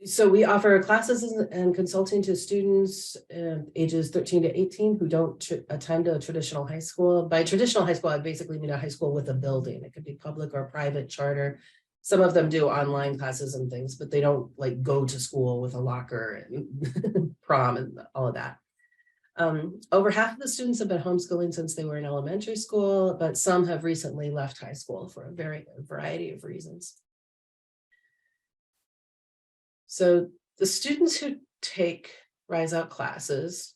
So we offer classes and consulting to students ages 13 to 18 who don't attend a traditional high school. By traditional high school, I basically mean a high school with a building. It could be public or private, charter. Some of them do online classes and things, but they don't like go to school with a locker and prom and all of that. Over half of the students have been homeschooling since they were in elementary school, but some have recently left high school for a variety of reasons. So the students who take Rise Out classes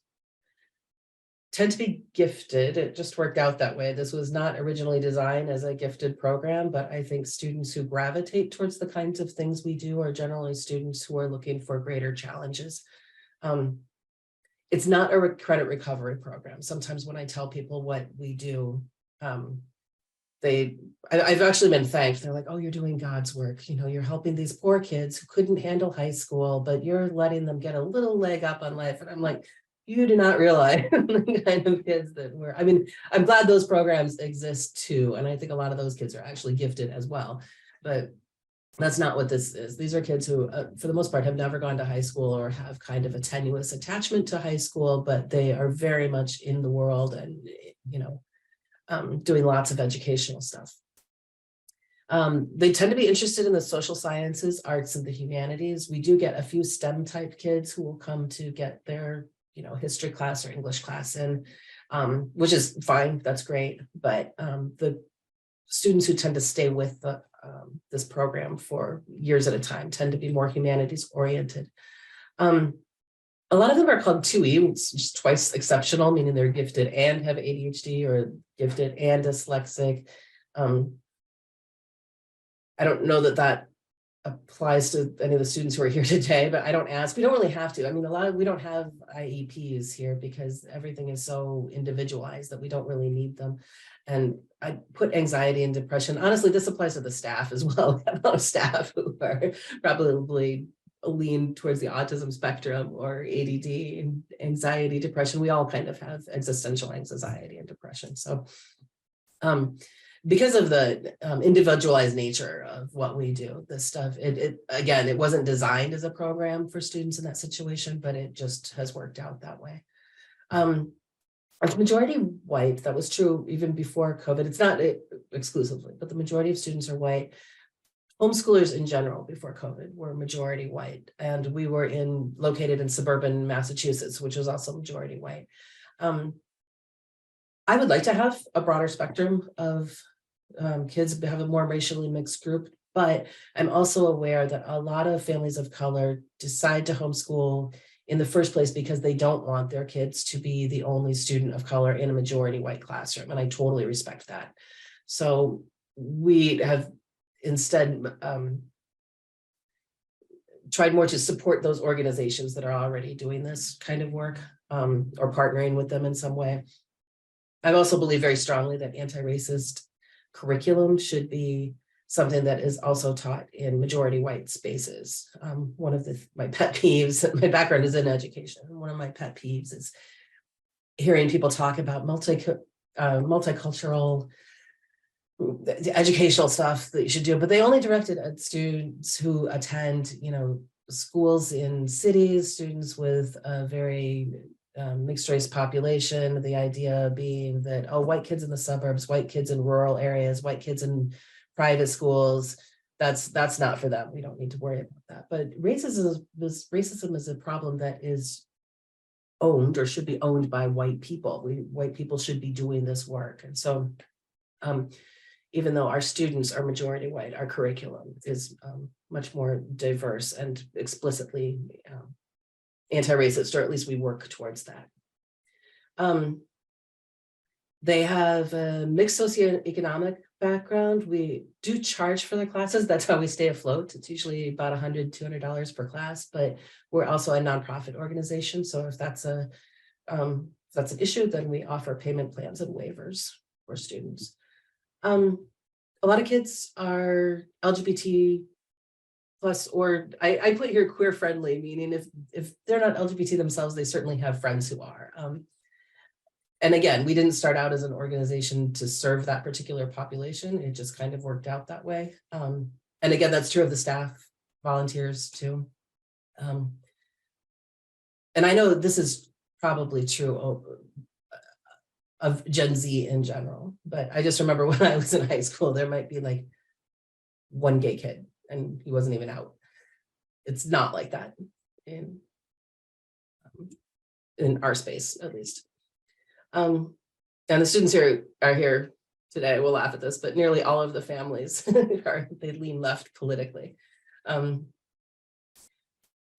tend to be gifted. It just worked out that way. This was not originally designed as a gifted program, but I think students who gravitate towards the kinds of things we do are generally students who are looking for greater challenges. It's not a credit recovery program. Sometimes when I tell people what we do, I've actually been thanked. They're like, oh, you're doing God's work. You know, you're helping these poor kids who couldn't handle high school, but you're letting them get a little leg up on life. And I'm like, you do not realize the kind of kids that we're, I mean, I'm glad those programs exist too. And I think a lot of those kids are actually gifted as well, but that's not what this is. These are kids who, for the most part, have never gone to high school or have kind of a tenuous attachment to high school, but they are very much in the world and, you know, doing lots of educational stuff. They tend to be interested in the social sciences, arts, and the humanities. We do get a few STEM type kids who will come to get their, you know, history class or English class in, which is fine. That's great. But the students who tend to stay with this program for years at a time tend to be more humanities oriented. A lot of them are called 2E, which is twice exceptional, meaning they're gifted and have ADHD or gifted and dyslexic. I don't know that that applies to any of the students who are here today, but I don't ask. We don't really have to. I mean, we don't have IEPs here because everything is so individualized that we don't really need them. And I put anxiety and depression. Honestly, this applies to the staff as well. We have a lot of staff who are probably lean towards the autism spectrum or ADD and anxiety, depression. We all kind of have existential anxiety and depression. So because of the individualized nature of what we do, this stuff, again, it wasn't designed as a program for students in that situation, but it just has worked out that way. It's majority white. That was true even before COVID. It's not exclusively, but the majority of students are white. Homeschoolers in general before COVID were majority white, and we were located in suburban Massachusetts, which was also majority white. I would like to have a broader spectrum of kids, have a more racially mixed group, but I'm also aware that a lot of families of color decide to homeschool in the first place because they don't want their kids to be the only student of color in a majority white classroom, and I totally respect that. So we have instead tried more to support those organizations that are already doing this kind of work or partnering with them in some way. I also believe very strongly that anti-racist curriculum should be something that is also taught in majority white spaces. One of my pet peeves, my background is in education, and one of my pet peeves is hearing people talk about multicultural the educational stuff that you should do, but they only direct it at students who attend, you know, schools in cities, students with a very mixed race population. The idea being that, oh, white kids in the suburbs, white kids in rural areas, white kids in private schools, that's not for them. We don't need to worry about that. But racism is a problem that is owned or should be owned by white people. White people should be doing this work. And so even though our students are majority white, our curriculum is much more diverse and explicitly anti-racist, or at least we work towards that. They have a mixed socioeconomic background. We do charge for the classes. That's how we stay afloat. It's usually about $100, $200 per class, but we're also a nonprofit organization. So if that's an issue, then we offer payment plans and waivers for students. A lot of kids are LGBT plus, or I put here queer friendly, meaning if they're not LGBT themselves, they certainly have friends who are. And again, we didn't start out as an organization to serve that particular population. It just kind of worked out that way. And again, that's true of the staff, volunteers too. And I know this is probably true of Gen Z in general, but I just remember when I was in high school, there might be like one gay kid and he wasn't even out. It's not like that in our space, at least. And the students here are here today will laugh at this, but nearly all of the families they lean left politically.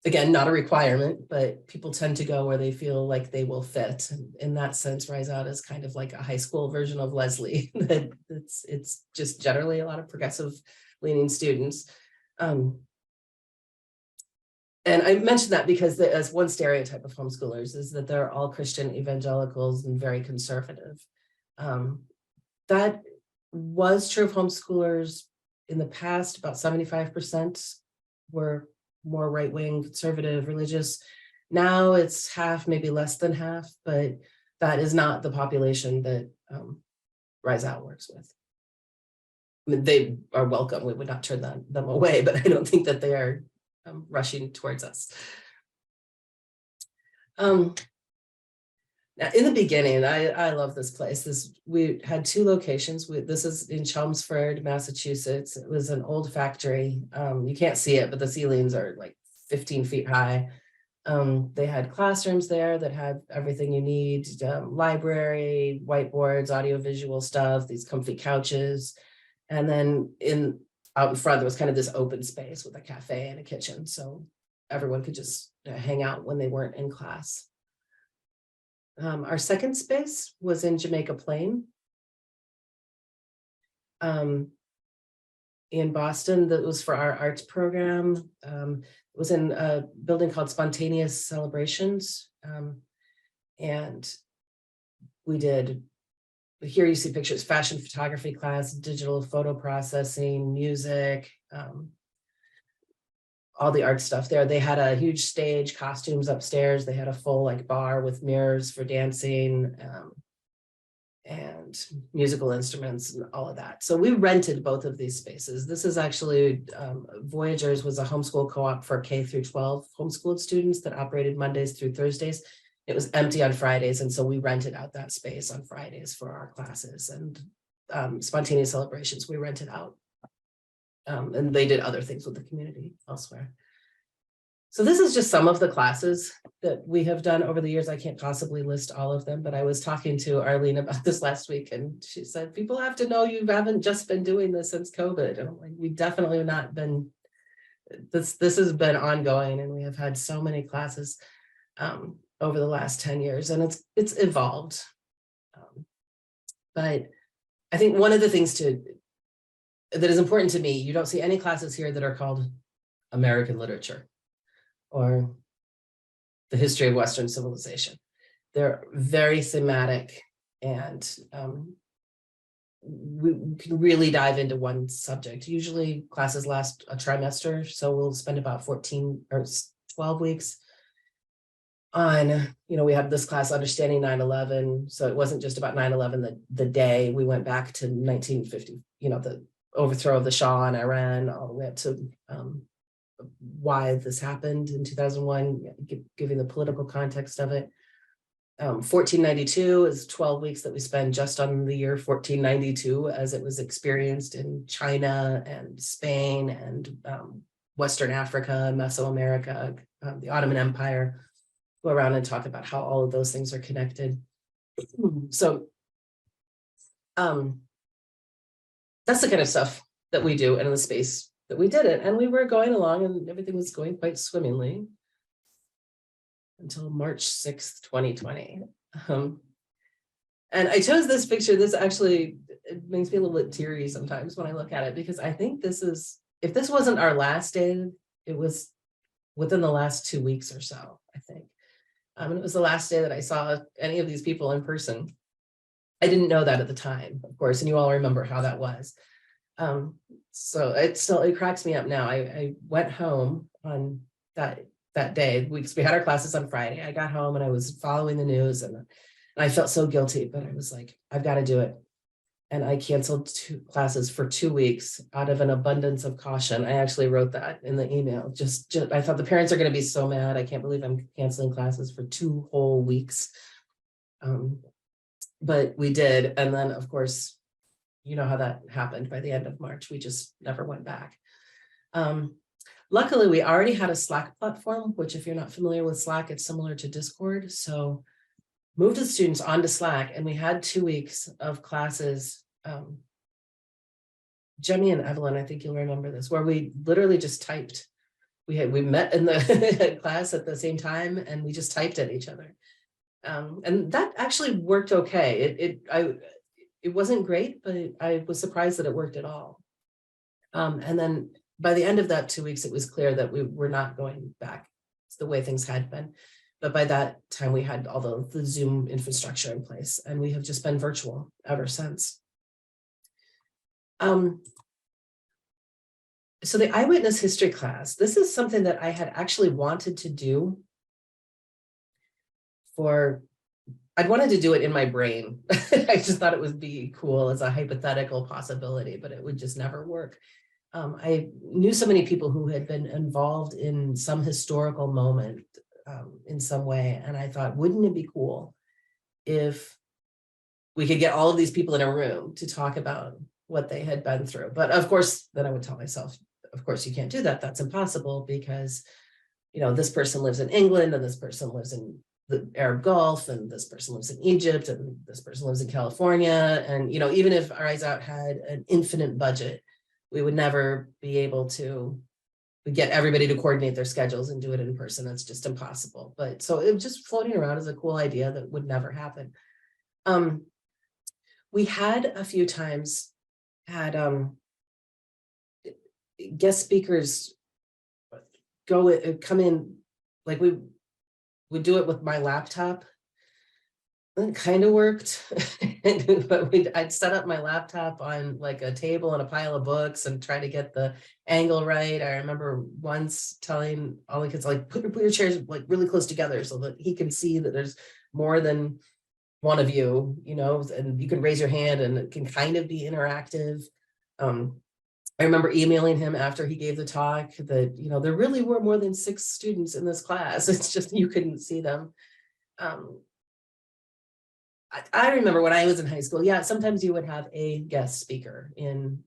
Again, not a requirement, but people tend to go where they feel like they will fit. And in that sense, Rise Out is kind of like a high school version of Lesley. That it's just generally a lot of progressive leaning students. And I mentioned that because as one stereotype of homeschoolers is that they're all Christian evangelicals and very conservative. That was true of homeschoolers in the past. About 75% were more right-wing, conservative, religious. Now it's half, maybe less than half, but that is not the population that Rise Out works with. I mean, they are welcome. We would not turn them away, but I don't think that they are rushing towards us. Now, in the beginning, I love this place. We had two locations. This is in Chelmsford, Massachusetts. It was an old factory. You can't see it, but the ceilings are like 15 feet high. They had classrooms there that had everything you need, library, whiteboards, audiovisual stuff, these comfy couches. And then out in front, there was kind of this open space with a cafe and a kitchen. So everyone could just hang out when they weren't in class. Our second space was in Jamaica Plain in Boston. That was for our arts program. It was in a building called Spontaneous Celebrations. And we did, here you see pictures, fashion photography class, digital photo processing, music, all the art stuff there. They had a huge stage, costumes upstairs. They had a full like bar with mirrors for dancing and musical instruments and all of that. So we rented both of these spaces. This is actually, Voyagers was a homeschool co-op for K through 12 homeschooled students that operated Mondays through Thursdays. It was empty on Fridays. And so we rented out that space on Fridays for our classes, and Spontaneous Celebrations, we rented out. And they did other things with the community elsewhere. So this is just some of the classes that we have done over the years. I can't possibly list all of them, but I was talking to Arlene about this last week, and she said, people have to know you haven't just been doing this since COVID. And I'm like, we definitely have not been, this has been ongoing, and we have had so many classes over the last 10 years, and it's evolved. But I think one of the things that is important to me, you don't see any classes here that are called American literature or the history of Western civilization. They're very thematic, and we can really dive into one subject. Usually classes last a trimester, so we'll spend about 14 or 12 weeks on, we had this class, Understanding 9/11. So it wasn't just about 9/11, the day. We went back to 1950, the overthrow of the Shah in Iran, all the way up to why this happened in 2001, giving the political context of it. 1492 is 12 weeks that we spend just on the year 1492 as it was experienced in China and Spain and Western Africa, Mesoamerica, the Ottoman Empire. Go around and talk about how all of those things are connected. So that's the kind of stuff that we do in the space that we did it. And we were going along and everything was going quite swimmingly until March 6th, 2020. And I chose this picture. This actually, it makes me a little bit teary sometimes when I look at it, because I think this is, if this wasn't our last day, it was within the last 2 weeks or so, I think. And it was the last day that I saw any of these people in person. I didn't know that at the time, of course, and you all remember how that was. So it cracks me up now. I went home on that day. We had our classes on Friday. I got home and I was following the news, and I felt so guilty, but I was like, I've got to do it. And I canceled 2 classes for 2 weeks out of an abundance of caution. I actually wrote that in the email. Just I thought the parents are going to be so mad. I can't believe I'm canceling classes for 2 whole weeks. But we did. And then, of course, you know how that happened. By the end of March, we just never went back. Luckily, we already had a Slack platform, which if you're not familiar with Slack, it's similar to Discord. So moved the students onto Slack, and we had 2 weeks of classes. Jenny and Evelyn, I think you'll remember this, where we literally just typed. We met in the class at the same time, and we just typed at each other. And that actually worked okay. It wasn't great, but I was surprised that it worked at all. And then by the end of that 2 weeks, it was clear that we were not going back to the way things had been. But by that time, we had all the Zoom infrastructure in place, and we have just been virtual ever since. So the eyewitness history class, this is something that I had actually wanted to do I'd wanted to do it in my brain. I just thought it would be cool as a hypothetical possibility, but it would just never work. I knew so many people who had been involved in some historical moment in some way. And I thought, wouldn't it be cool if we could get all of these people in a room to talk about what they had been through? But of course, then I would tell myself, of course, you can't do that. That's impossible because, you know, this person lives in England and this person lives in the Arab Gulf, and this person lives in Egypt, and this person lives in California. And, you know, even if Eyes Out had an infinite budget, we would never be able to get everybody to coordinate their schedules and do it in person. That's just impossible. But so it was just floating around as a cool idea that would never happen. We had a few times had guest speakers come in, like we would do it with my laptop. It kind of worked, but I'd set up my laptop on like a table and a pile of books and try to get the angle right. I remember once telling all the kids, like, put your chairs like really close together so that he can see that there's more than one of you, you know, and you can raise your hand and it can kind of be interactive. I remember emailing him after he gave the talk that, you know, there really were more than 6 students in this class. It's just you couldn't see them. I remember when I was in high school, yeah, sometimes you would have a guest speaker in,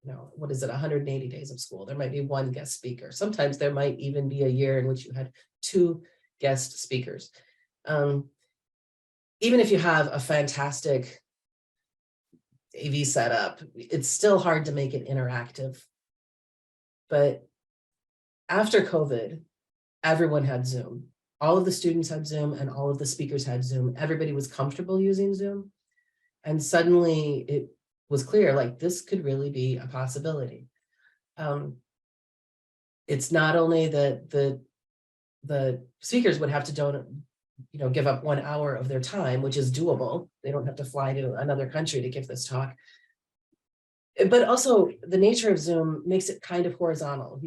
you know, what is it, 180 days of school. There might be one guest speaker. Sometimes there might even be a year in which you had 2 guest speakers. Even if you have a fantastic AV setup, it's still hard to make it interactive. But after COVID, everyone had Zoom. All of the students had Zoom and all of the speakers had Zoom. Everybody was comfortable using Zoom. And suddenly it was clear, like, this could really be a possibility. It's not only that the speakers would have to give up 1 hour of their time, which is doable. They don't have to fly to another country to give this talk. But also the nature of Zoom makes it kind of horizontal.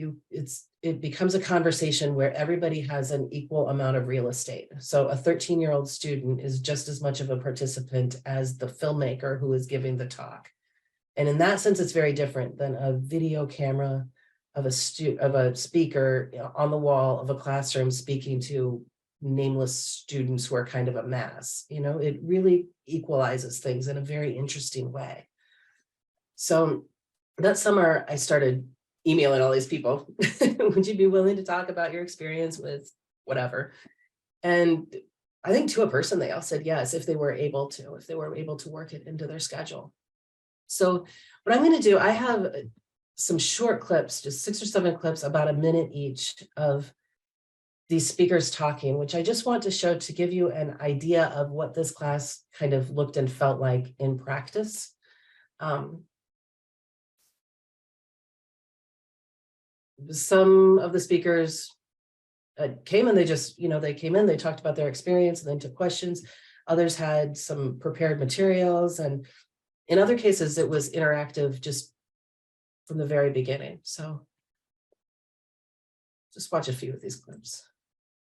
It becomes a conversation where everybody has an equal amount of real estate. So a 13-year-old student is just as much of a participant as the filmmaker who is giving the talk. And in that sense, it's very different than a video camera of a speaker on the wall of a classroom speaking to nameless students who are kind of a mass. You know, it really equalizes things in a very interesting way. So that summer, I started emailing all these people. Would you be willing to talk about your experience with whatever? And I think to a person, they all said yes, if they were able to work it into their schedule. So what I'm going to do, I have some short clips, just 6 or 7 clips, about a minute each, of these speakers talking, which I just want to show to give you an idea of what this class kind of looked and felt like in practice. Some of the speakers came and they came in, they talked about their experience and then took questions. Others had some prepared materials, and in other cases, it was interactive just from the very beginning. So just watch a few of these clips,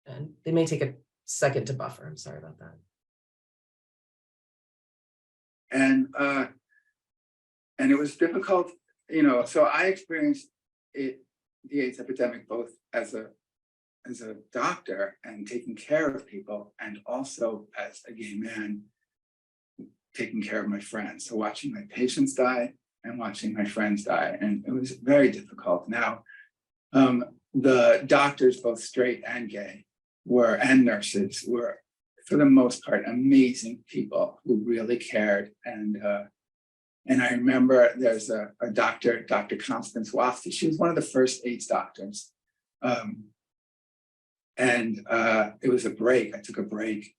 and they may take a second to buffer. I'm sorry about that. And and it was difficult, so I experienced the AIDS epidemic both as a doctor and taking care of people, and also as a gay man taking care of my friends. So watching my patients die and watching my friends die, and it was very difficult. Now, the doctors, both straight and gay, and nurses were, for the most part, amazing people who really cared. And I remember there's a doctor, Dr. Constance Wafty. She was one of the first AIDS doctors. It was a break. I took a break,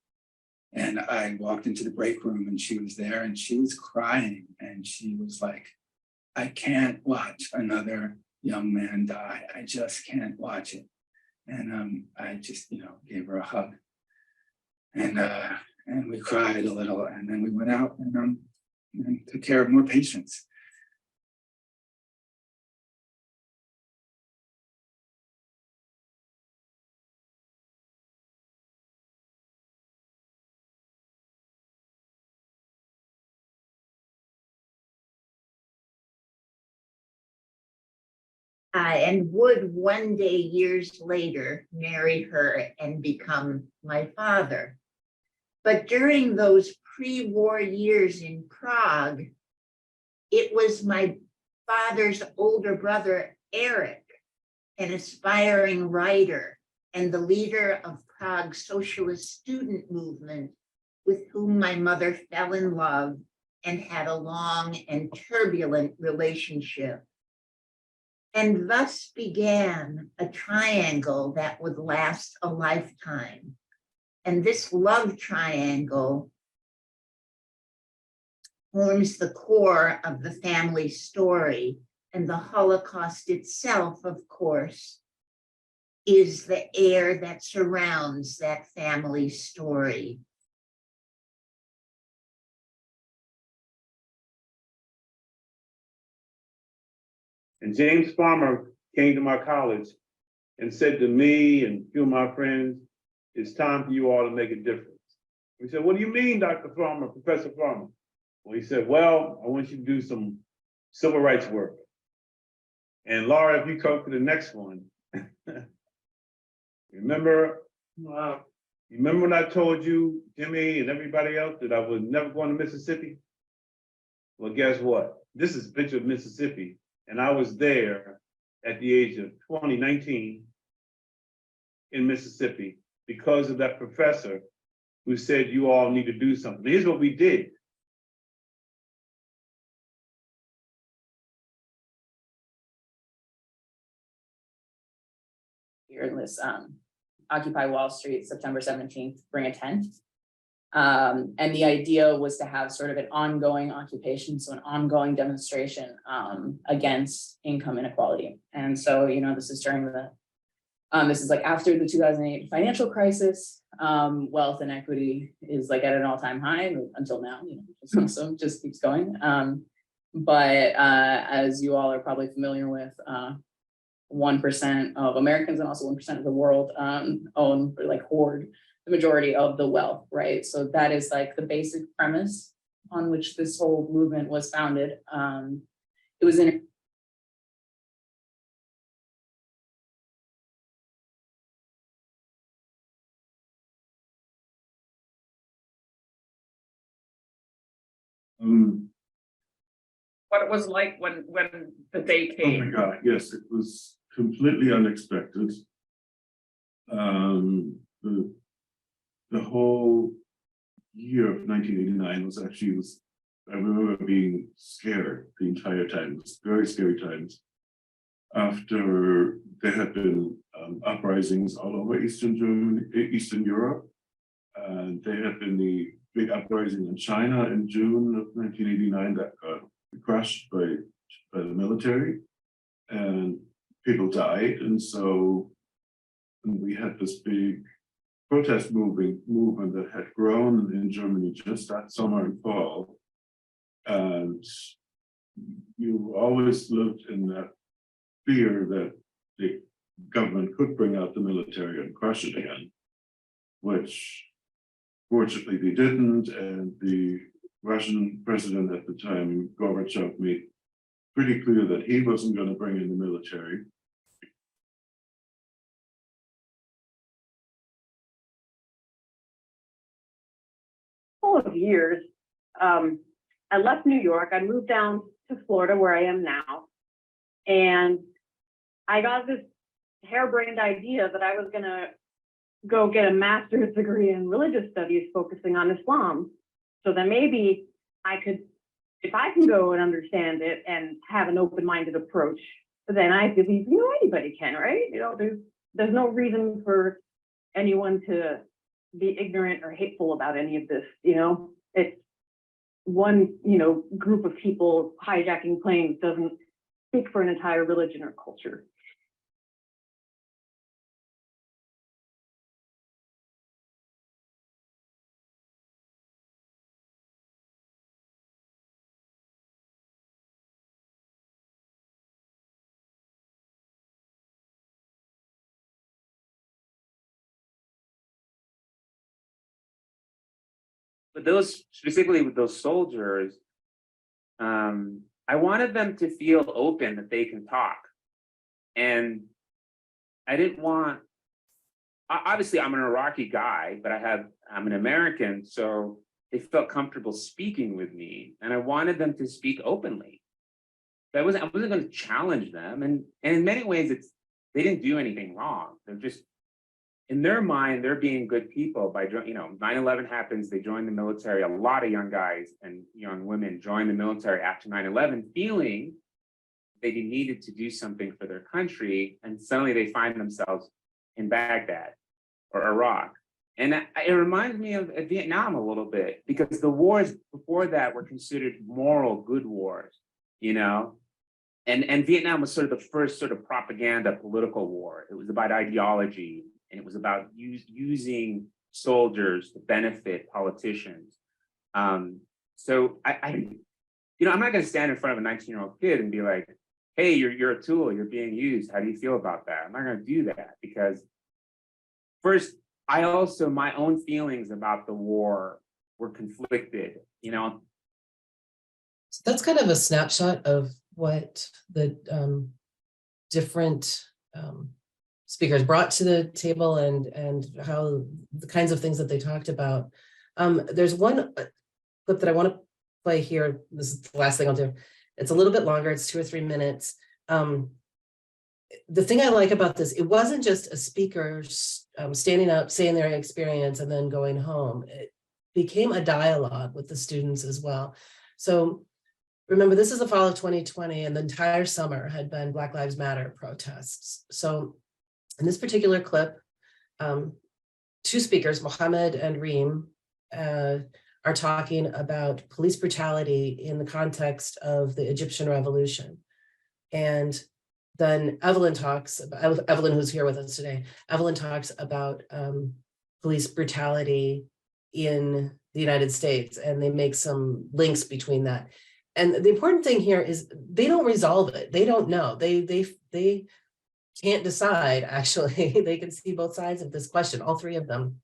and I walked into the break room, and she was there, and she was crying, and she was like, I can't watch another young man die. I just can't watch it. And I just, gave her a hug, and we cried a little, and then we went out and took care of more patients. And would one day, years later, marry her and become my father. But during those pre-war years in Prague, it was my father's older brother, Eric, an aspiring writer and the leader of Prague's socialist student movement, with whom my mother fell in love and had a long and turbulent relationship. And thus began a triangle that would last a lifetime. And this love triangle forms the core of the family story. And the Holocaust itself, of course, is the air that surrounds that family story. And James Farmer came to my college and said to me and a few of my friends, it's time for you all to make a difference. We said, what do you mean, Dr. Farmer, Professor Farmer? Well, he said, well, I want you to do some civil rights work. And Laura, if you come to the next one, remember when I told you, Jimmy and everybody else, that I was never going to Mississippi? Well, guess what? This is a picture of Mississippi. And I was there at the age of 19 in Mississippi because of that professor who said, you all need to do something. Here's what we did. Here in this Occupy Wall Street, September 17th, bring a tent. And the idea was to have sort of an ongoing occupation, so an ongoing demonstration against income inequality. And so, this is during this is like after the 2008 financial crisis. Wealth inequity is like at an all-time high until now, so just keeps going. But as you all are probably familiar with, 1% of Americans and also 1% of the world own or like hoard the majority of the wealth, right? So that is like the basic premise on which this whole movement was founded. It was in what it was like when the day came. Oh my God, yes, it was completely unexpected. The whole year of 1989 I remember being scared the entire time. It was very scary times. After there had been uprisings all over Eastern Europe, there had been the big uprising in China in June of 1989 that got crushed by the military, and people died. And so we had this big protest movement that had grown in Germany just that summer and fall. And you always lived in that fear that the government could bring out the military and crush it again, which fortunately they didn't. And the Russian president at the time, Gorbachev, made pretty clear that he wasn't going to bring in the military. Of years, I left New York. I moved down to Florida, where I am now, and I got this harebrained idea that I was going to go get a master's degree in religious studies focusing on Islam, so that maybe I could, if I can go and understand it and have an open-minded approach, then I believe, anybody can, right? There's no reason for anyone to be ignorant or hateful about any of this. It's one, group of people hijacking planes doesn't speak for an entire religion or culture. But those, specifically with those soldiers, I wanted them to feel open that they can talk. And I didn't want, obviously I'm an Iraqi guy, but I'm an American, so they felt comfortable speaking with me, and I wanted them to speak openly. I wasn't going to challenge them, and in many ways, they didn't do anything wrong. They're just, in their mind, they're being good people by, 9/11 happens, they join the military. A lot of young guys and young women join the military after 9/11, feeling they needed to do something for their country, and suddenly they find themselves in Baghdad or Iraq. And it reminds me of Vietnam a little bit, because the wars before that were considered moral good wars, And Vietnam was sort of the first sort of propaganda political war. It was about ideology, and it was about using soldiers to benefit politicians. So I'm not going to stand in front of a 19-year-old kid and be like, "Hey, you're a tool. You're being used. How do you feel about that?" I'm not going to do that, because first, my own feelings about the war were conflicted. So that's kind of a snapshot of what the different speakers brought to the table, and how the kinds of things that they talked about. There's one clip that I want to play here. This is the last thing I'll do. It's a little bit longer. It's 2 or 3 minutes. The thing I like about this, it wasn't just a speaker standing up, saying their experience, and then going home. It became a dialogue with the students as well. So remember, this is the fall of 2020, and the entire summer had been Black Lives Matter protests. So in this particular clip, 2 speakers, Mohammed and Reem, are talking about police brutality in the context of the Egyptian Revolution. And then Evelyn, who's here with us today, Evelyn talks about police brutality in the United States, and they make some links between that. And the important thing here is they don't resolve it. They don't know. They can't decide, actually. They can see both sides of this question, all 3 of them.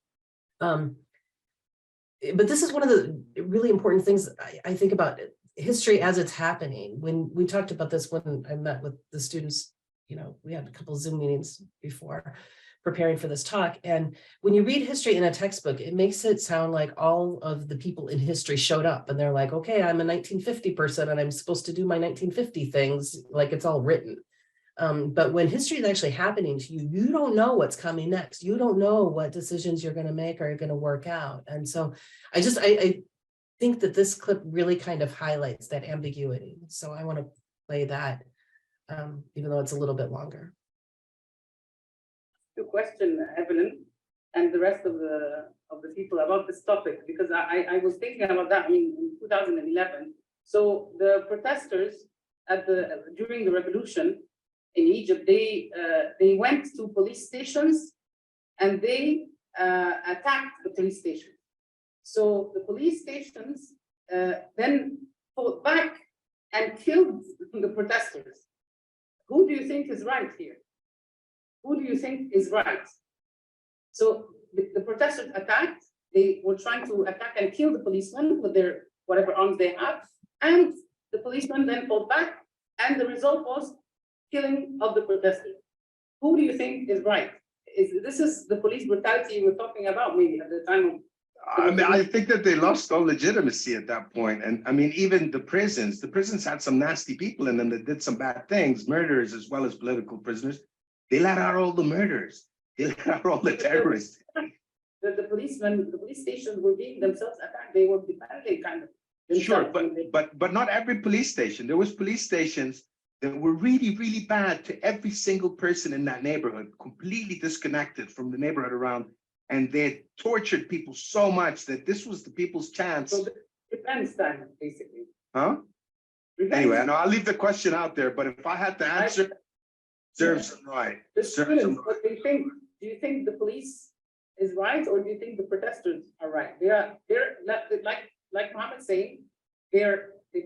But this is one of the really important things I think about history as it's happening. When we talked about this, when I met with the students, we had a couple of Zoom meetings before preparing for this talk. And when you read history in a textbook, it makes it sound like all of the people in history showed up and they're like, okay, I'm a 1950 person and I'm supposed to do my 1950 things, like it's all written. But when history is actually happening to you, you don't know what's coming next. You don't know what decisions you're going to make are going to work out. And so I think that this clip really kind of highlights that ambiguity. So I want to play that, even though it's a little bit longer. To question Evelyn and the rest of the people about this topic, because I was thinking about that in 2011. So the protesters during the revolution in Egypt, they went to police stations and they attacked the police station. So the police stations then fought back and killed the protesters. Who do you think is right here? Who do you think is right? So the protesters attacked. They were trying to attack and kill the policemen with their whatever arms they have, and the policemen then fought back and the result was killing of the protesters. Who do you think is right? This is the police brutality you were talking about maybe at the time of. I mean, I think that they lost all legitimacy at that point. And I mean, even the prisons had some nasty people in them that did some bad things, murderers as well as political prisoners. They let out all the murderers. They let out all the terrorists. The policemen, the police stations were being themselves attacked. They were defending kind of. Sure, themselves. but not every police station. There was police stations that were really, really bad to every single person in that neighborhood, completely disconnected from the neighborhood around. And they tortured people so much that this was the people's chance. So defense time, basically. Huh? Revenge. Anyway, I know I'll leave the question out there, but if I had to answer, serves them right. The Serves them students, right. what they think, do you think the police is right, or do you think the protesters are right? They're like Mohammed saying, they've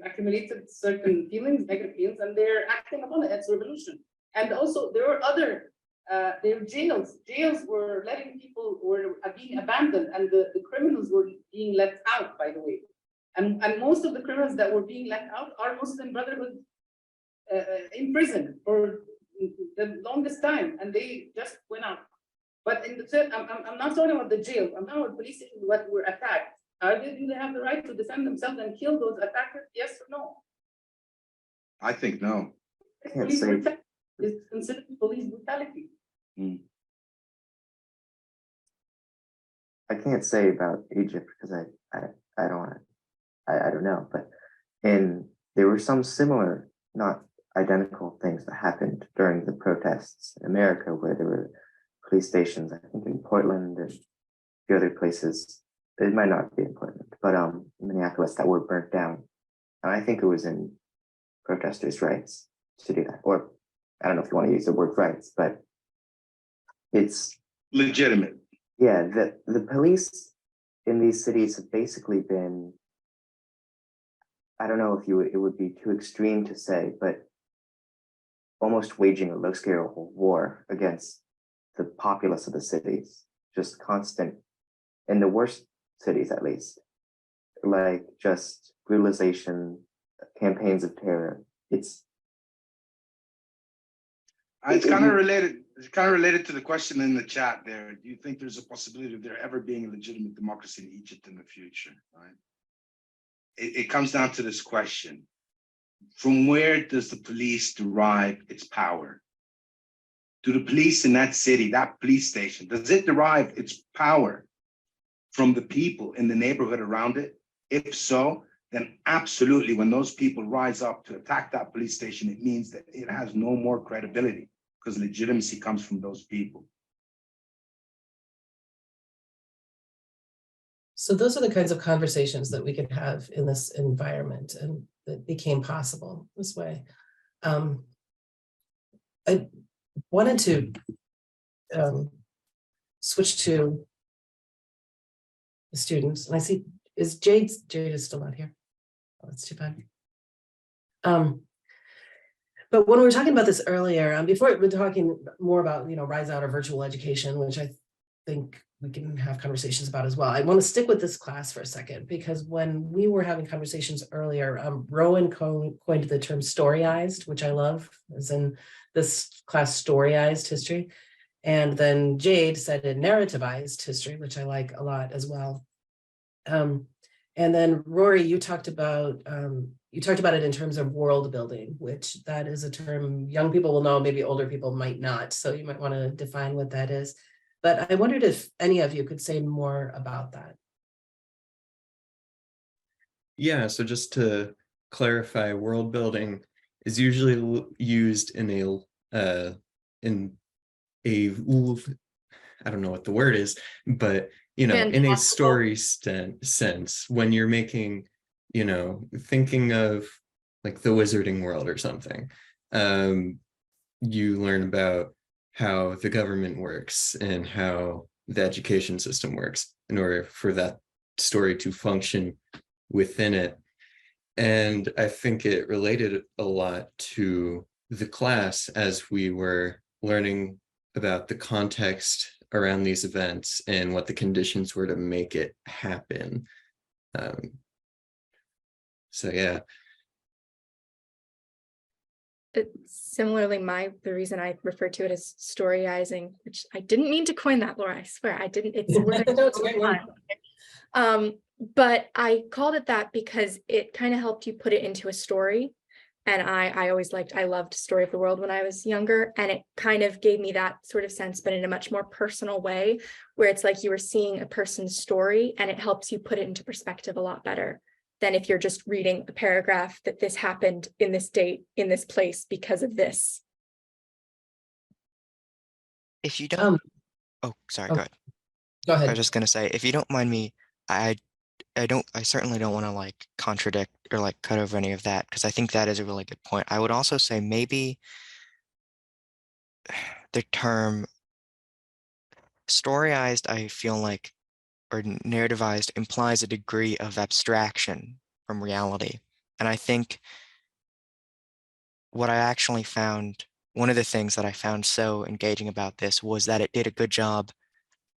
accumulated certain feelings, negative feelings, and they're acting upon it. It's revolution. And also there were other, there were jails. Jails were letting people were being abandoned, and the criminals were being let out, by the way. And most of the criminals that were being let out are Muslim Brotherhood in prison for the longest time, and they just went out. But in the I'm not talking about the jail. I'm talking about police stations that were attacked. Do they have the right to defend themselves and kill those attackers? Yes or no? I think no. Police brutality is considered police brutality. I can't say about Egypt because I don't know, but there were some similar, not identical things that happened during the protests in America, where there were police stations, I think in Portland and a few other places. It might not be in Portland, but Minneapolis, that were burnt down. And I think it was in protesters' rights to do that. Or I don't know if you want to use the word rights, but it's legitimate. Yeah, the police in these cities have basically been, I don't know if it would be too extreme to say, but almost waging a low-scale war against the populace of the cities, just constant, in the worst cities at least, like just brutalization, campaigns of terror. It's kind of related. It's kind of related to the question in the chat there. Do you think there's a possibility of there ever being a legitimate democracy in Egypt in the future? Right. It comes down to this question: from where does the police derive its power? Do the police in that city, that police station, does it derive its power from the people in the neighborhood around it? If so, then absolutely, when those people rise up to attack that police station, it means that it has no more credibility, because legitimacy comes from those people. So those are the kinds of conversations that we can have in this environment, and that became possible this way. I wanted to switch to the students, and I see, Jade is still not here. Oh, that's too bad. But when we were talking about this earlier, before we were talking more about, rise out of virtual education, which I think we can have conversations about as well. I want to stick with this class for a second, because when we were having conversations earlier, Rowan coined the term storyized, which I love, as in this class storyized history. And then Jade said it narrativized history, which I like a lot as well. And then Rory, you talked about it in terms of world building, which that is a term young people will know, maybe older people might not. So you might want to define what that is. But I wondered if any of you could say more about that. Yeah, so just to clarify, world building is usually used in a I don't know what the word is, but in a story sense, when you're making, thinking of like the wizarding world or something, you learn about how the government works and how the education system works in order for that story to function within it. And I think it related a lot to the class as we were learning about the context around these events and what the conditions were to make it happen. So yeah. Similarly, the reason I refer to it as storyizing, which I didn't mean to coin that, Laura, I swear I didn't. It's a word. No, it's a great word. But I called it that because it kind of helped you put it into a story. And I always I loved Story of the World when I was younger, and it kind of gave me that sort of sense, but in a much more personal way, where it's like you were seeing a person's story and it helps you put it into perspective a lot better than if you're just reading a paragraph that this happened in this date, in this place because of this. If you don't, Um, sorry, oh, go ahead. Go I was ahead. just gonna say, if you don't mind me, I certainly don't want to like contradict or like cut over any of that, because I think that is a really good point. I would also say maybe the term storyized, I feel like, or narrativized implies a degree of abstraction from reality. And I think what I actually found, one of the things that I found so engaging about this was that it did a good job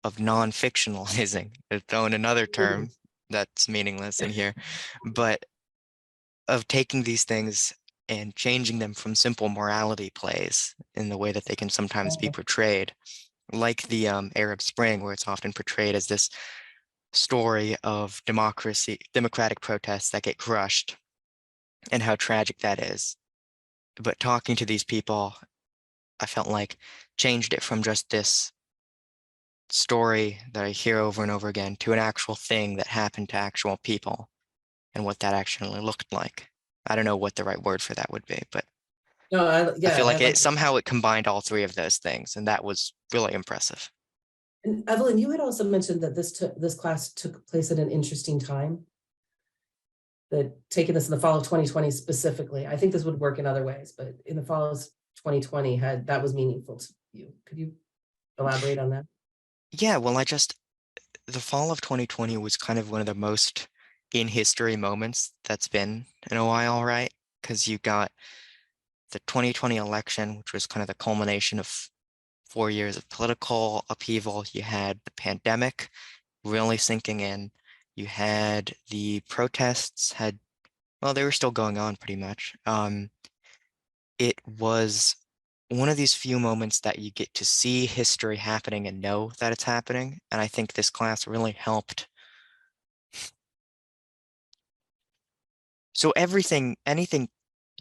of non-fictionalizing, throwing another term that's meaningless in here, but of taking these things and changing them from simple morality plays in the way that they can sometimes be portrayed, like the Arab Spring, where it's often portrayed as this story of democratic protests that get crushed and how tragic that is. But talking to these people, I felt like changed it from just this story that I hear over and over again to an actual thing that happened to actual people and what that actually looked like. I don't know what the right word for that would be, but No, I feel like like somehow it combined all three of those things, and that was really impressive. And Evelyn, you had also mentioned that this class took place at an interesting time. That taking this in the fall of 2020 specifically, I think this would work in other ways, but in the fall of 2020 that was meaningful to you. Could you elaborate on that? Yeah, well, the fall of 2020 was kind of one of the most in history moments that's been in a while, right? Because you got the 2020 election, which was kind of the culmination of 4 years of political upheaval. You had the pandemic really sinking in. You had the protests they were still going on pretty much. It was one of these few moments that you get to see history happening and know that it's happening. And I think this class really helped. So anything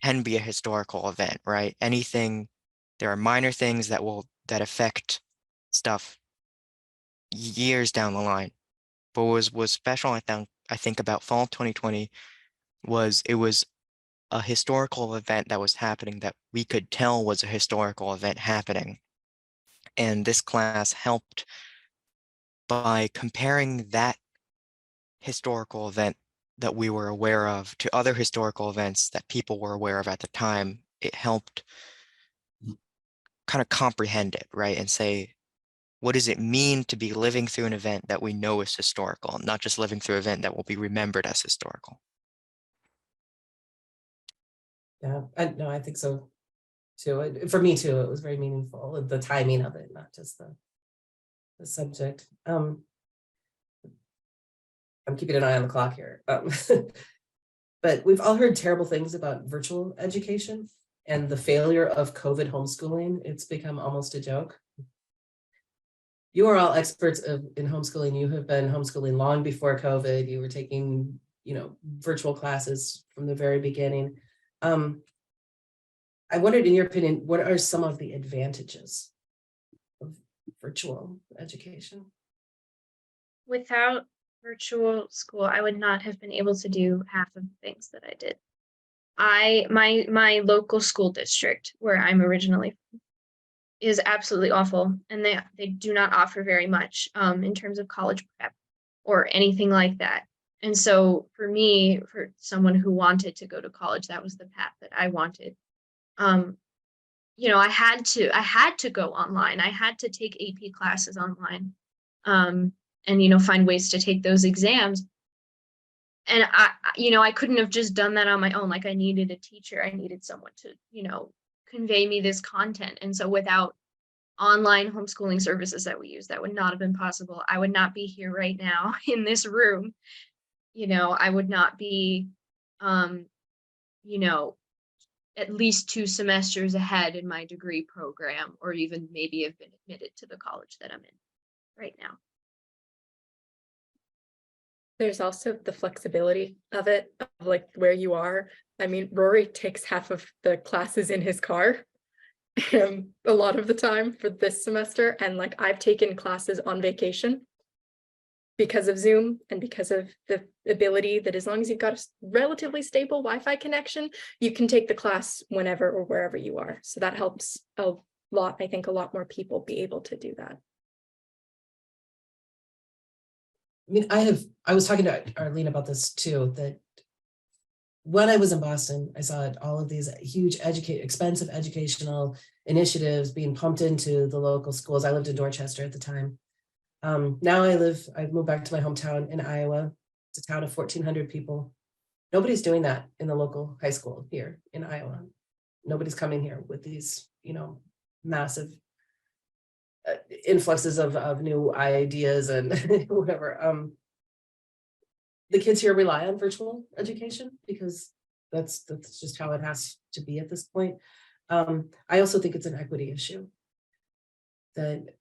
can be a historical event, right? There are minor things that affect stuff years down the line. But what was special, I think about fall 2020 was it was a historical event that was happening that we could tell was a historical event happening. And this class helped by comparing that historical event that we were aware of to other historical events that people were aware of at the time. It helped kind of comprehend it, right? And say, what does it mean to be living through an event that we know is historical, not just living through an event that will be remembered as historical? Yeah, I think so too. For me too, it was very meaningful, the timing of it, not just the subject. I'm keeping an eye on the clock here. But we've all heard terrible things about virtual education and the failure of COVID homeschooling. It's become almost a joke. You are all experts in homeschooling. You have been homeschooling long before COVID. You were taking, virtual classes from the very beginning. I wondered, in your opinion, what are some of the advantages of virtual education? Without virtual school, I would not have been able to do half of the things that I did. My local school district, where I'm originally from, is absolutely awful, and they do not offer very much in terms of college prep or anything like that. And so for me, for someone who wanted to go to college, that was the path that I wanted. I had to go online. I had to take AP classes online, and find ways to take those exams. And I couldn't have just done that on my own. Like, I needed a teacher. I needed someone to, convey me this content. And so without online homeschooling services that we use, that would not have been possible. I would not be here right now in this room. I would not be, at least 2 semesters ahead in my degree program, or even maybe have been admitted to the college that I'm in right now. There's also the flexibility of it, of like where you are. I mean, Rory takes half of the classes in his car a lot of the time for this semester. And like I've taken classes on vacation because of Zoom and because of the ability that as long as you've got a relatively stable Wi-Fi connection, you can take the class whenever or wherever you are. So that helps a lot. I think a lot more people be able to do that. I mean, I was talking to Arlene about this too, that when I was in Boston, I saw all of these huge expensive educational initiatives being pumped into the local schools. I lived in Dorchester at the time. Now I've moved back to my hometown in Iowa. It's a town of 1,400 people. Nobody's doing that in the local high school here in Iowa. Nobody's coming here with these, massive influxes of new ideas and whatever. The kids here rely on virtual education because that's just how it has to be at this point. I also think it's an equity issue that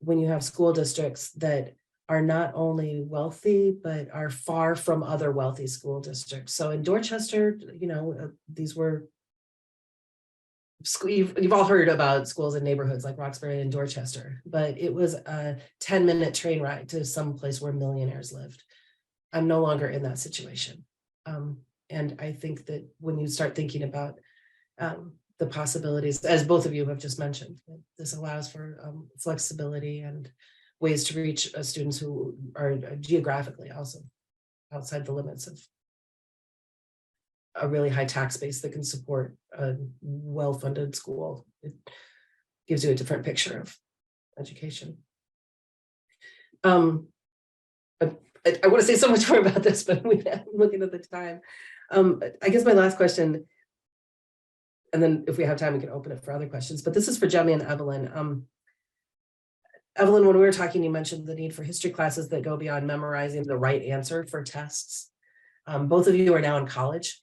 when you have school districts that are not only wealthy, but are far from other wealthy school districts. So in Dorchester, these were, you've all heard about schools in neighborhoods like Roxbury and Dorchester, but it was a 10-minute train ride to some place where millionaires lived. I'm no longer in that situation. And I think that when you start thinking about the possibilities, as both of you have just mentioned, this allows for flexibility and ways to reach students who are geographically also outside the limits of a really high tax base that can support a well-funded school. It gives you a different picture of education. I want to say so much more about this, but I'm looking at the time. I guess my last question, and then if we have time, we can open it for other questions, but this is for Jemmy and Evelyn. Evelyn, when we were talking, you mentioned the need for history classes that go beyond memorizing the right answer for tests. Both of you are now in college.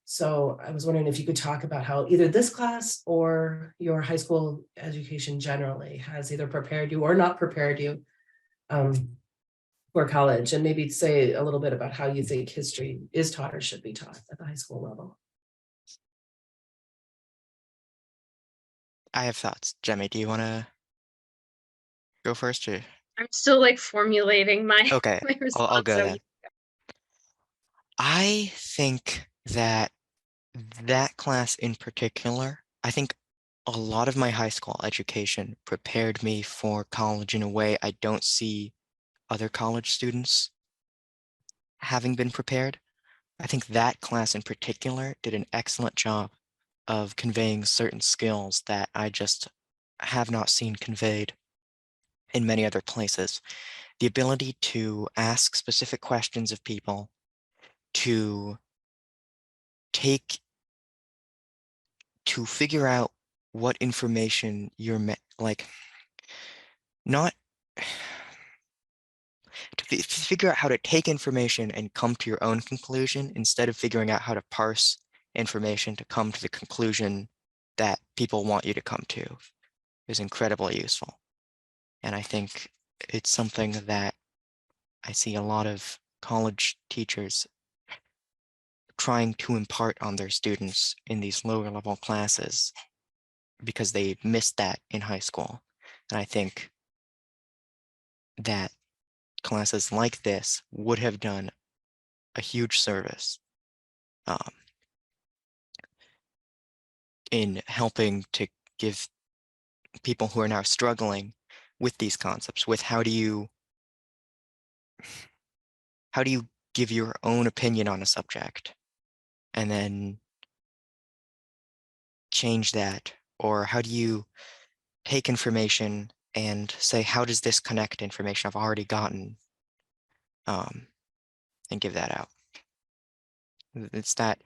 So I was wondering if you could talk about how either this class or your high school education generally has either prepared you or not prepared you for college, and maybe say a little bit about how you think history is taught or should be taught at the high school level. I have thoughts. Jemmy, do you want to go first? Or? I'm still like formulating my, Okay, my response. I'll go so then. I think that class in particular, I think a lot of my high school education prepared me for college in a way I don't see other college students having been prepared. I think that class in particular did an excellent job of conveying certain skills that I just have not seen conveyed in many other places. The ability to ask specific questions of people, to figure out what information you're not to figure out how to take information and come to your own conclusion instead of figuring out how to parse information to come to the conclusion that people want you to come to is incredibly useful. And I think it's something that I see a lot of college teachers trying to impart on their students in these lower level classes because they missed that in high school. And I think that classes like this would have done a huge service in helping to give people who are now struggling with these concepts, with how do you give your own opinion on a subject and then change that, or how do you take information and say, how does this connect to information I've already gotten, and give that out. It's that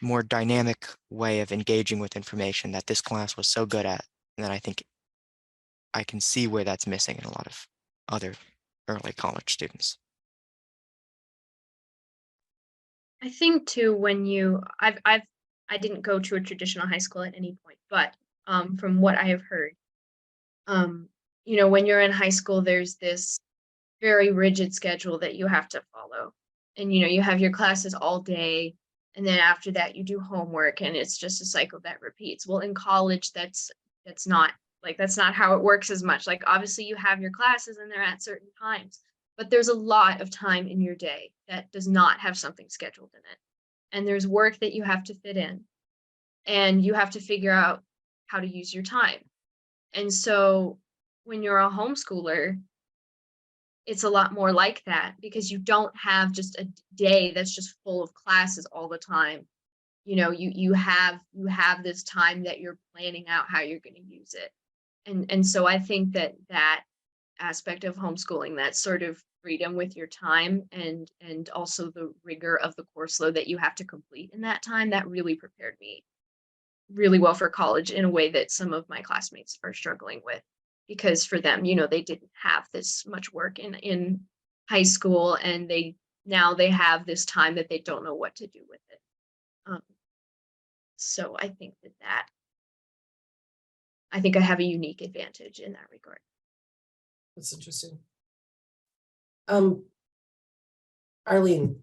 more dynamic way of engaging with information that this class was so good at, and that I think I can see where that's missing in a lot of other early college students. I think too, when I've I didn't go to a traditional high school at any point, but from what I have heard, you know, when you're in high school, there's this very rigid schedule that you have to follow. And, you know, you have your classes all day. And then after that, you do homework, and it's just a cycle that repeats. Well, in college, that's not how it works as much. Like, obviously, you have your classes and they're at certain times, but there's a lot of time in your day that does not have something scheduled in it. And there's work that you have to fit in, and you have to figure out how to use your time. And so when you're a homeschooler, it's a lot more like that, because you don't have just a day that's just full of classes all the time. You know, you have this time that you're planning out how you're going to use it. And so I think that aspect of homeschooling, that sort of freedom with your time, and also the rigor of the course load that you have to complete in that time, that really prepared me really well for college in a way that some of my classmates are struggling with, because for them, you know, they didn't have this much work in high school, and now they have this time that they don't know what to do with it. So I think I think I have a unique advantage in that regard. That's interesting. Arlene,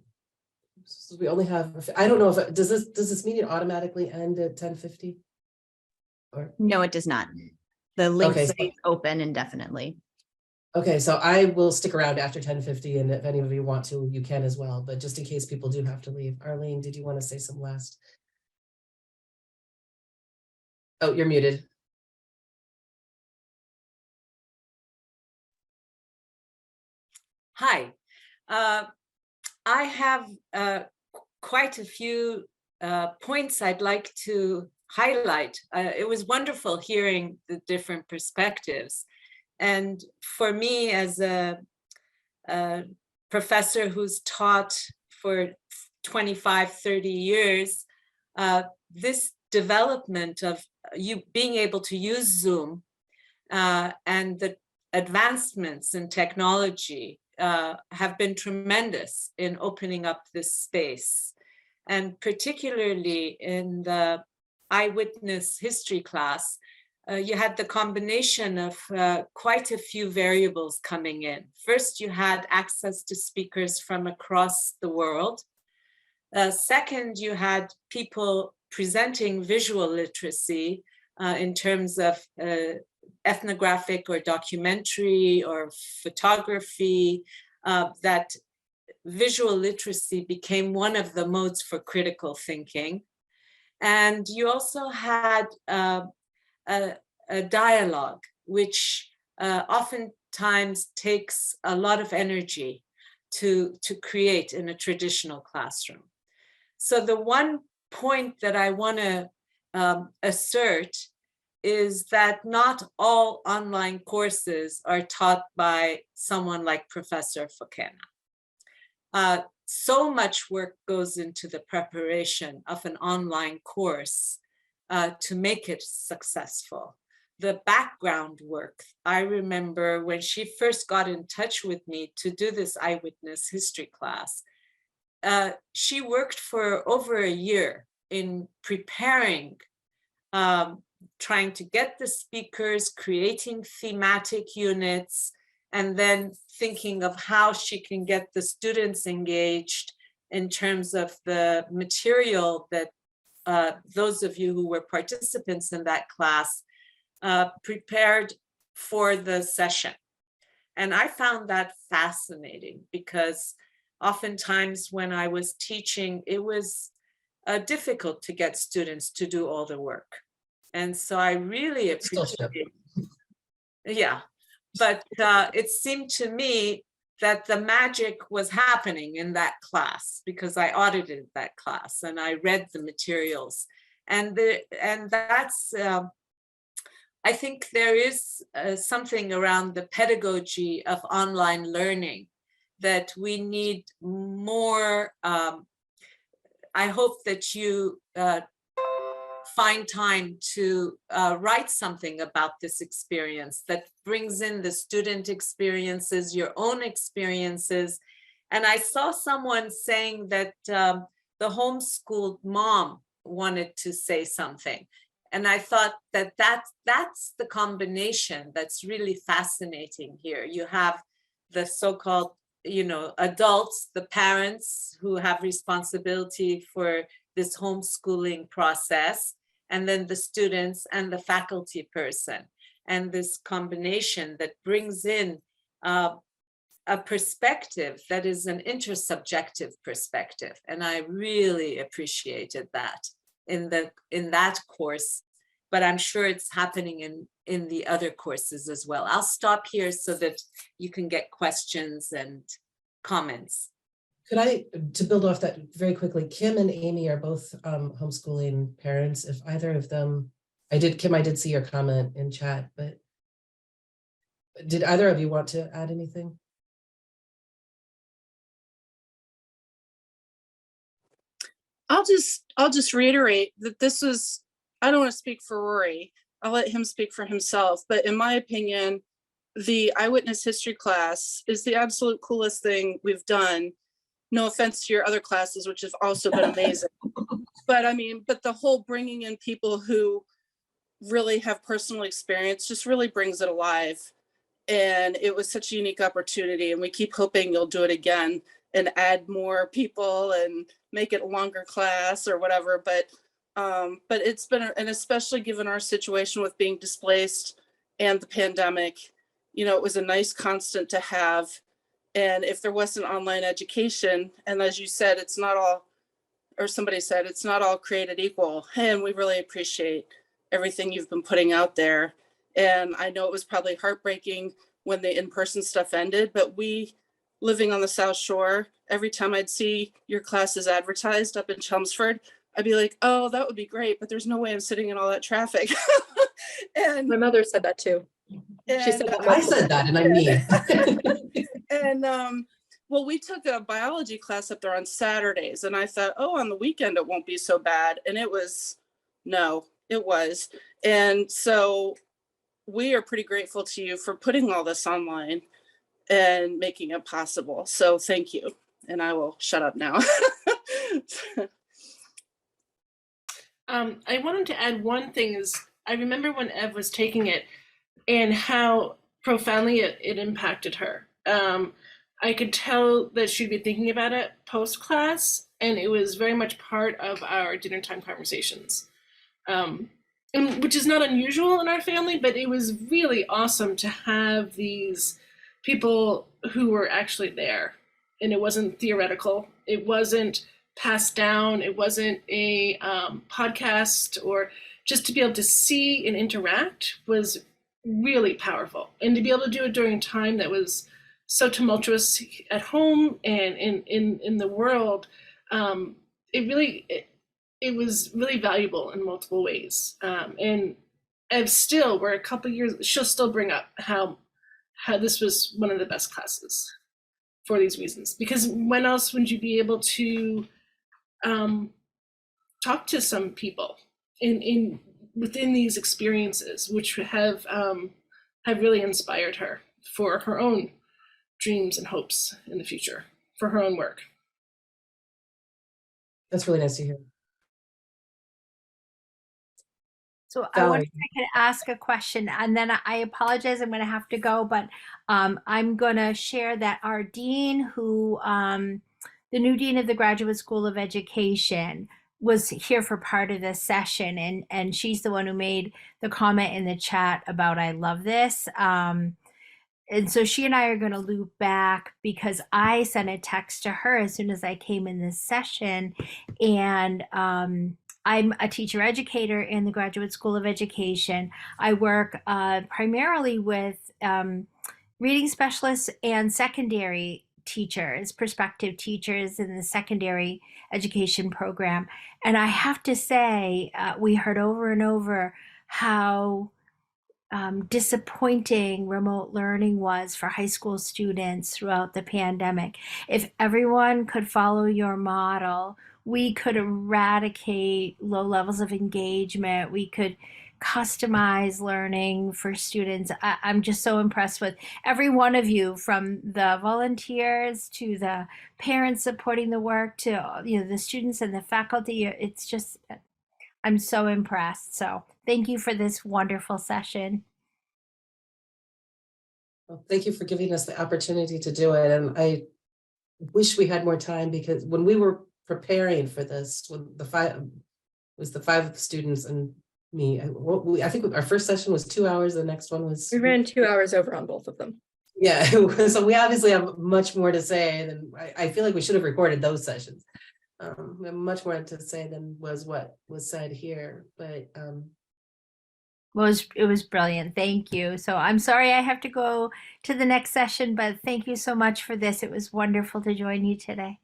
so we only have, I don't know if, does this meeting automatically end at 10:50? Or No, it does not. The link Okay, stays open indefinitely. okay, so I will stick around after 10:50, and if any of you want to, you can as well, but just in case people do have to leave. Arlene, did you want to say some last? Oh, you're muted. Hi, I have quite a few points I'd like to highlight. It was wonderful hearing the different perspectives. And for me, as a professor who's taught for 25, 30 years, this development of you being able to use Zoom and the advancements in technology have been tremendous in opening up this space. And particularly in the Eyewitness History class, you had the combination of quite a few variables coming in. First, you had access to speakers from across the world. Second, you had people presenting visual literacy in terms of ethnographic or documentary or photography, that visual literacy became one of the modes for critical thinking. And you also had a dialogue, which oftentimes takes a lot of energy to create in a traditional classroom. So the one point that I want to assert is that not all online courses are taught by someone like Professor Fokena. So much work goes into the preparation of an online course to make it successful. The background work, I remember when she first got in touch with me to do this Eyewitness History class, she worked for over a year in preparing, trying to get the speakers, creating thematic units, and then thinking of how she can get the students engaged in terms of the material that those of you who were participants in that class prepared for the session. And I found that fascinating, because oftentimes when I was teaching, it was difficult to get students to do all the work. And so I really appreciate, yeah, but it seemed to me that the magic was happening in that class, because I audited that class and I read the materials. And that's, I think there is something around the pedagogy of online learning that we need more. I hope that you find time to write something about this experience that brings in the student experiences, your own experiences. And I saw someone saying that the homeschooled mom wanted to say something. And I thought that that's the combination that's really fascinating here. You have the so-called, adults, the parents who have responsibility for this homeschooling process, and then the students and the faculty person. And this combination that brings in a perspective that is an intersubjective perspective. And I really appreciated that in that course, but I'm sure it's happening in the other courses as well. I'll stop here so that you can get questions and comments. Could I, to build off that very quickly, Kim and Amy are both homeschooling parents. If either of them, Kim, I did see your comment in chat, but did either of you want to add anything? I'll just reiterate that this was, I don't want to speak for Rory. I'll let him speak for himself. But in my opinion, the Eyewitness History class is the absolute coolest thing we've done. No offense to your other classes, which have also been amazing. But I mean, but the whole bringing in people who really have personal experience just really brings it alive. And it was such a unique opportunity. And we keep hoping you'll do it again and add more people and make it a longer class or whatever. But it's been, and especially given our situation with being displaced and the pandemic, it was a nice constant to have. And if there wasn't online education, and as you said, it's not all, or somebody said, it's not all created equal. And we really appreciate everything you've been putting out there. And I know it was probably heartbreaking when the in-person stuff ended, but we, living on the South Shore, every time I'd see your classes advertised up in Chelmsford, I'd be like, oh, that would be great, but there's no way I'm sitting in all that traffic. And My mother said that too. She said that I said that, and I mean. And well, we took a biology class up there on Saturdays, and I thought, oh, on the weekend it won't be so bad. And it was. And so we are pretty grateful to you for putting all this online and making it possible. So thank you. And I will shut up now. I wanted to add one thing is, I remember when Ev was taking it and how profoundly it impacted her. I could tell that she'd be thinking about it post-class, and it was very much part of our dinner time conversations. And which is not unusual in our family, but it was really awesome to have these people who were actually there. And it wasn't theoretical. It wasn't passed down. It wasn't a podcast, or just to be able to see and interact was really powerful. And to be able to do it during a time that was so tumultuous at home and in the world, it was really valuable in multiple ways. And still, we're a couple of years, she'll still bring up how this was one of the best classes for these reasons. Because when else would you be able to talk to some people within these experiences, which have really inspired her for her own dreams and hopes in the future, for her own work. That's really nice to hear. So I wonder if I could ask a question, and then I apologize, I'm going to have to go, but I'm going to share that our dean, the new dean of the Graduate School of Education, was here for part of this session, and she's the one who made the comment in the chat about "I love this." And so she and I are going to loop back, because I sent a text to her as soon as I came in this session, and I'm a teacher educator in the Graduate School of Education. I work primarily with reading specialists and secondary teachers, prospective teachers in the secondary education program. And I have to say, we heard over and over how disappointing remote learning was for high school students throughout the pandemic. If everyone could follow your model, we could eradicate low levels of engagement. We could customize learning for students. I'm just so impressed with every one of you, from the volunteers to the parents supporting the work to the students and the faculty. It's just I'm so impressed. So thank you for this wonderful session. Well, thank you for giving us the opportunity to do it. And I wish we had more time, because when we were preparing for this, with the five students and me, I think our first session was 2 hours. The next one was. We ran 2 hours over on both of them. Yeah, so we obviously have much more to say than, I feel like we should have recorded those sessions. We have much more to say than what was said here, but It was brilliant. Thank you. So I'm sorry I have to go to the next session, but thank you so much for this. It was wonderful to join you today.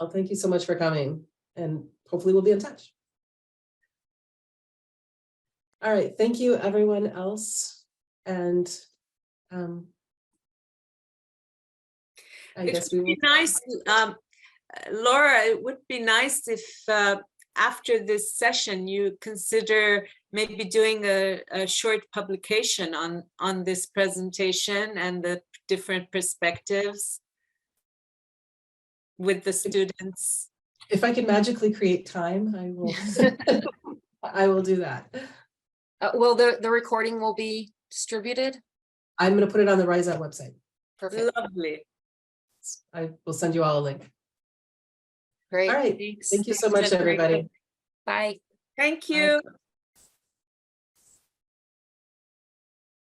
well, thank you so much for coming, and hopefully we'll be in touch. All right, thank you everyone else. And I guess we will. Be nice, Laura, it would be nice if after this session you consider maybe doing a short publication on this presentation and the different perspectives with the students. If I can magically create time, I will. I will do that. Will the recording will be distributed? I'm going to put it on the Rise Up website. Perfect. Lovely. I will send you all a link. Great. All right. Thanks. Thank you so much, everybody. Bye. Thank you.